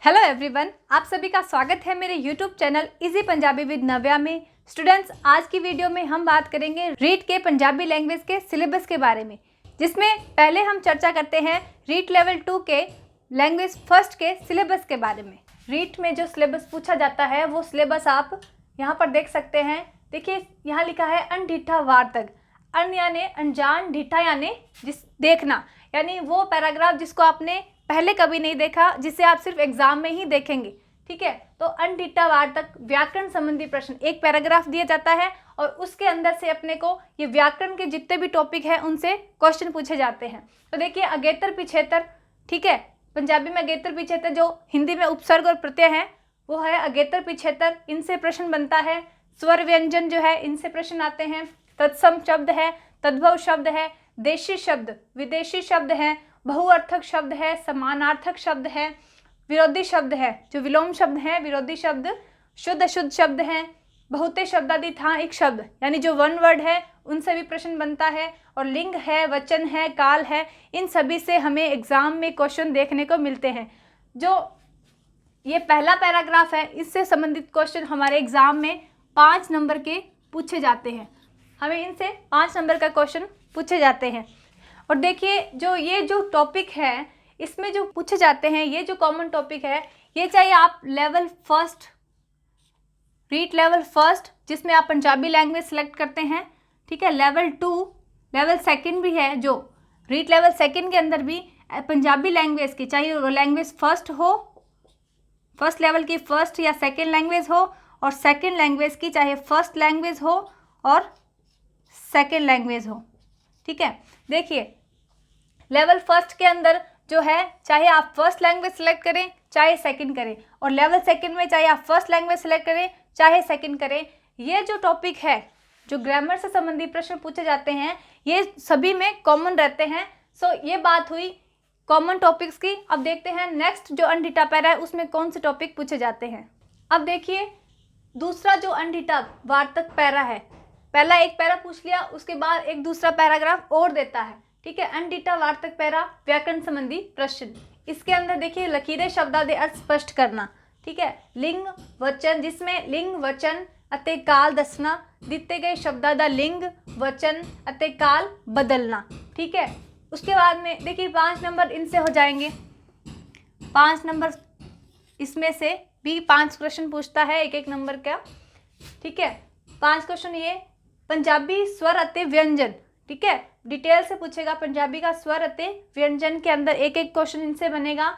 Hello everyone, आप सभी का स्वागत है मेरे YouTube channel easy Punjabi with Navya में। स्टूडेंट्स, आज की वीडियो में हम बात करेंगे रीट के पंजाबी लैंग्वेज के सिलेबस के बारे में, जिसमें पहले हम चर्चा करते हैं रीट लेवल 2 के लैंग्वेज फर्स्ट के सिलेबस के बारे में। रीट में जो सिलेबस पूछा जाता है वो सिलेबस आप यहाँ पर देख सकते हैं। देखिए, यहाँ लिखा है अनडिठा वार्तक। अन यानी अनजान, ढिठा यानी देखना, यानी वो पैराग्राफ जिसको आपने पहले कभी नहीं देखा, जिसे आप सिर्फ एग्जाम में ही देखेंगे। ठीक है, तो अनडिठा वार्तक व्याकरण संबंधी प्रश्न, एक पैराग्राफ दिया जाता है और उसके अंदर से अपने को ये व्याकरण के जितने भी टॉपिक हैं उनसे क्वेश्चन पूछे जाते हैं। तो देखिए, अगेतर पिछेतर, ठीक है, पंजाबी में अगेतर पिछेतर, जो हिंदी में उपसर्ग और प्रत्यय है वो है अगेतर पिछेतर, इनसे प्रश्न बनता है। स्वर व्यंजन जो है, इनसे प्रश्न आते हैं। तत्सम शब्द है, तद्भव शब्द है, देशी शब्द, विदेशी शब्द है, बहुअर्थक शब्द है, समानार्थक शब्द है, विरोधी शब्द है, जो विलोम शब्द है, विरोधी शब्द, शुद्ध अशुद्ध शब्द है, बहुते शब्दादि था एक शब्द, यानी जो वन वर्ड है उनसे भी प्रश्न बनता है। और लिंग है, वचन है, काल है, इन सभी से हमें एग्जाम में क्वेश्चन देखने को मिलते हैं। जो ये पहला पैराग्राफ है, इससे संबंधित क्वेश्चन हमारे एग्जाम में 5 नंबर के पूछे जाते हैं। हमें इनसे 5 नंबर का क्वेश्चन पूछे जाते हैं। और देखिए, जो टॉपिक है इसमें जो पूछे जाते हैं, ये जो कॉमन टॉपिक है, ये चाहे आप level first, REET level first जिसमें आप पंजाबी लैंग्वेज सेलेक्ट करते हैं, ठीक है, लेवल 2, लेवल सेकंड भी है, जो रीट लेवल सेकंड के अंदर भी पंजाबी लैंग्वेज की, चाहे लैंग्वेज फर्स्ट हो, फर्स्ट लेवल की फर्स्ट या सेकेंड लैंग्वेज हो, और सेकेंड लैंग्वेज की चाहे फर्स्ट लैंग्वेज हो और सेकेंड लैंग्वेज हो। ठीक है, देखिए, लेवल फर्स्ट के अंदर जो है, चाहे आप फर्स्ट लैंग्वेज सेलेक्ट करें चाहे सेकंड करें, और लेवल सेकंड में चाहे आप फर्स्ट लैंग्वेज सेलेक्ट करें चाहे सेकंड करें, ये जो टॉपिक है, जो ग्रामर से संबंधित प्रश्न पूछे जाते हैं, ये सभी में कॉमन रहते हैं। सो ये बात हुई कॉमन टॉपिक्स की। अब देखते हैं नेक्स्ट जो अनडिठा पैरा है उसमें कौन से टॉपिक पूछे जाते हैं। अब देखिए, दूसरा जो अनडिठा वार्तक पैरा है, पहला एक पैरा पूछ लिया, उसके बाद एक दूसरा पैराग्राफ और देता है। ठीक है, अनडिठा वार्तक पैरा व्याकरण संबंधी प्रश्न। इसके अंदर देखिए, लकीरें शब्दादि अर्थ स्पष्ट करना। ठीक है, लिंग वचन, जिसमें लिंग वचन अते काल दसना, दिते गए शब्दा दा लिंग वचन अते काल बदलना। ठीक है, उसके बाद में देखिए 5 नंबर इनसे हो जाएंगे। 5 नंबर इसमें से भी 5 क्वेश्चन पूछता है, एक नंबर का। ठीक है, 5 क्वेश्चन ये पंजाबी स्वर अते व्यंजन, ठीक है, डिटेल से पूछेगा। पंजाबी का स्वर अते व्यंजन के अंदर एक क्वेश्चन इनसे बनेगा।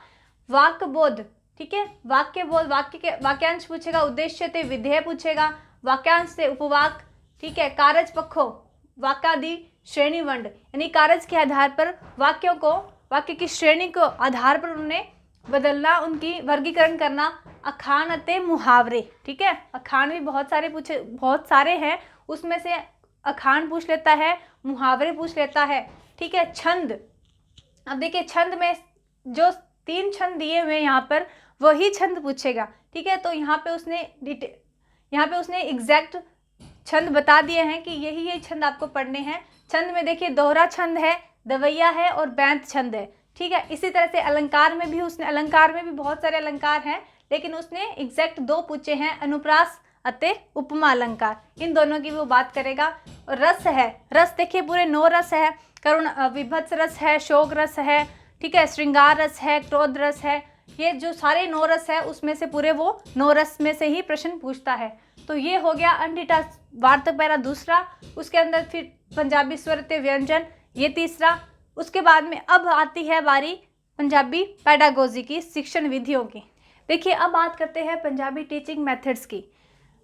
वाक्य बोध, ठीक है, वाक्य बोध, वाक्य के वाक्यांश पूछेगा। उद्देश्य ते विधेय पूछेगा, वाक्यांश से उपवाक। ठीक है, कारज पक्षो वाक्यादि श्रेणी वंड, यानी कारज के आधार पर वाक्यों को, वाक्य की श्रेणी को आधार पर उन्हें बदलना, उनकी वर्गीकरण करना। अखान अते मुहावरे, ठीक है, अखान भी बहुत सारे हैं, उसमें से अखान पूछ लेता है, मुहावरे पूछ लेता है। ठीक है, छंद, अब देखिए छंद में जो 3 छंद दिए हुए यहाँ पर, वही छंद पूछेगा। ठीक है, तो यहाँ पे उसने एग्जैक्ट छंद बता दिए हैं कि यही छंद आपको पढ़ने हैं। छंद में देखिए, दोहरा छंद है, दवैया है और बैंत छंद है। ठीक है, इसी तरह से अलंकार में भी बहुत सारे अलंकार हैं, लेकिन उसने एग्जैक्ट 2 पूछे हैं, अनुप्रास अते उपमा अलंकार, इन दोनों की वो बात करेगा। और रस है, रस देखिए पूरे 9 रस है, करुण विभत्स रस है, शोक रस है, ठीक है, श्रृंगार रस है, क्रोध रस है, ये जो सारे 9 रस है उसमें से पूरे वो 9 रस में से ही प्रश्न पूछता है। तो ये हो गया अनडिठा वार्तक पैरा दूसरा। उसके अंदर फिर पंजाबी स्वर अते व्यंजन, ये तीसरा। उसके बाद में अब आती है बारी पंजाबी पेडागोजी की, शिक्षण विधियों की। देखिए, अब बात करते हैं पंजाबी टीचिंग मेथड्स की,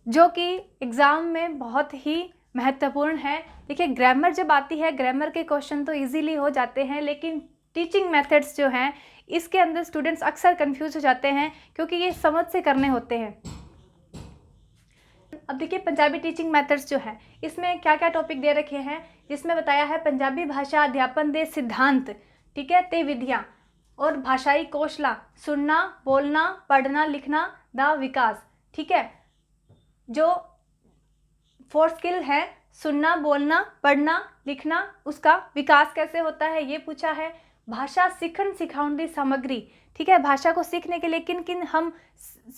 जो कि एग्ज़ाम में बहुत ही महत्वपूर्ण है। देखिए, ग्रामर जब आती है, ग्रामर के क्वेश्चन तो इजीली हो जाते हैं, लेकिन टीचिंग मेथड्स जो हैं, इसके अंदर स्टूडेंट्स अक्सर कंफ्यूज हो जाते हैं, क्योंकि ये समझ से करने होते हैं। अब देखिए, पंजाबी टीचिंग मेथड्स जो है, इसमें क्या क्या टॉपिक दे रखे हैं, जिसमें बताया है पंजाबी भाषा अध्यापन दे सिद्धांत, ठीक है, ते विधियाँ और भाषाई कौशला, सुनना, बोलना, पढ़ना, लिखना दा विकास। ठीक है, जो 4 स्किल है, सुनना, बोलना, पढ़ना, लिखना, उसका विकास कैसे होता है ये पूछा है। भाषा सीखण सिखाउण दी सामग्री, ठीक है, भाषा को सीखने के लिए किन किन हम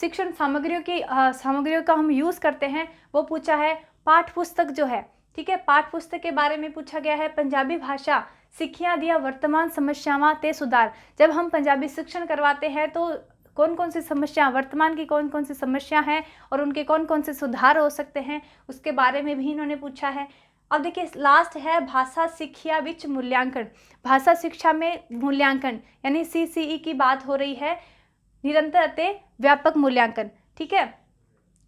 शिक्षण सामग्रियों का हम यूज़ करते हैं वो पूछा है। पाठ पुस्तक जो है, ठीक है, पाठ पुस्तक के बारे में पूछा गया है। पंजाबी भाषा सिक्खियां दिया वर्तमान समस्यावां ते सुधार, जब हम पंजाबी शिक्षण करवाते हैं तो कौन कौन सी समस्या, वर्तमान की कौन कौन सी समस्या हैं और उनके कौन कौन से सुधार हो सकते हैं, उसके बारे में भी इन्होंने पूछा है। अब देखिए लास्ट है भाषा शिक्षा विच मूल्यांकन, भाषा शिक्षा में मूल्यांकन यानी CCE की बात हो रही है, निरंतर अते व्यापक मूल्यांकन, ठीक है,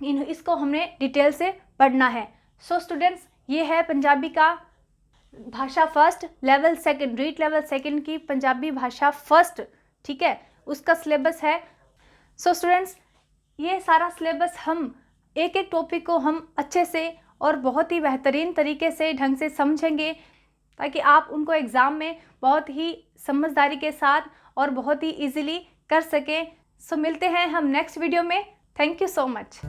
इसको हमने डिटेल से पढ़ना है। सो स्टूडेंट्स, ये है पंजाबी का भाषा first level second, REET level second की पंजाबी भाषा फर्स्ट, ठीक है, उसका सिलेबस है। सो स्टूडेंट्स, ये सारा सिलेबस हम एक एक टॉपिक को हम अच्छे से और बहुत ही बेहतरीन तरीके से ढंग से समझेंगे ताकि आप उनको एग्ज़ाम में बहुत ही समझदारी के साथ और बहुत ही इजीली कर सकें। सो मिलते हैं हम नेक्स्ट वीडियो में। Thank you so much.